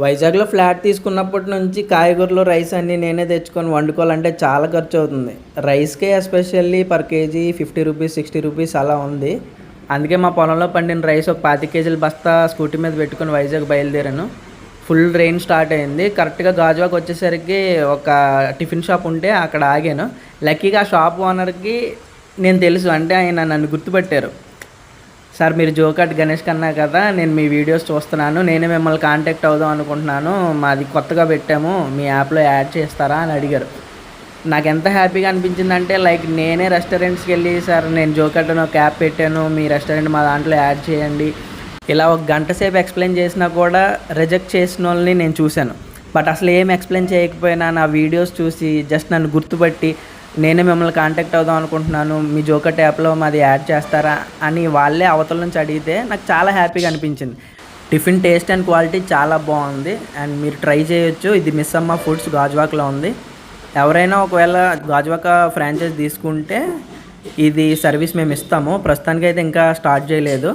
వైజాగ్లో ఫ్లాట్ తీసుకున్నప్పటి నుంచి కాయగూరలు రైస్ అన్నీ నేనే తెచ్చుకొని వండుకోవాలంటే చాలా ఖర్చు అవుతుంది. రైస్కే especially per kg 50 rupees 60 rupees అలా ఉంది. అందుకే మా పొలంలో పండిన రైస్ ఒక 25 కేజీల బస్తా స్కూటీ మీద పెట్టుకొని వైజాగ్ బయలుదేరాను. ఫుల్ రెయిన్ స్టార్ట్ అయింది. కరెక్ట్గా గాజువాక్ వచ్చేసరికి ఒక టిఫిన్ షాప్ ఉంటే అక్కడ ఆగాను. లక్కీగా ఆ షాప్ ఓనర్కి నేను తెలుసు, అంటే ఆయన నన్ను గుర్తుపట్టారు. సార్, మీరు జోకాట్ గణేష్ కన్నా కదా, నేను మీ వీడియోస్ చూస్తున్నాను, నేనే మిమ్మల్ని కాంటాక్ట్ అవుదాం అనుకుంటున్నాను, మాది కొత్తగా పెట్టాము, మీ యాప్లో యాడ్ చేస్తారా అని అడిగారు. నాకు ఎంత హ్యాపీగా అనిపించిందంటే, లైక్ నేనే రెస్టారెంట్స్కి వెళ్ళి, సార్ నేను జోకాట్ అని ఒక యాప్ పెట్టాను, మీ రెస్టారెంట్ మా దాంట్లో యాడ్ చేయండి, ఇలా ఒక గంట సేపు ఎక్స్ప్లెయిన్ చేసినా కూడా రిజెక్ట్ చేసిన వాళ్ళని నేను చూశాను. బట్ అసలు ఏం ఎక్స్ప్లెయిన్ చేయకపోయినా నా వీడియోస్ చూసి జస్ట్ నన్ను గుర్తుపట్టి, నేనే మిమ్మల్ని కాంటాక్ట్ అవుదాం అనుకుంటున్నాను, మీ జోకాట్ యాప్లో మాది యాడ్ చేస్తారా అని వాళ్ళే అవతల నుంచి అడిగితే నాకు చాలా హ్యాపీగా అనిపించింది. టిఫిన్ టేస్ట్ అండ్ క్వాలిటీ చాలా బాగుంది అండ్ మీరు ట్రై చేయొచ్చు. ఇది మిస్సమ్మ ఫుడ్స్ గాజువాక్లో ఉంది. ఎవరైనా ఒకవేళ గాజువాక ఫ్రాంచైజ్ తీసుకుంటే ఇది సర్వీస్ మేము ఇస్తాము. ప్రస్తుతానికి అయితే ఇంకా స్టార్ట్ చేయలేదు.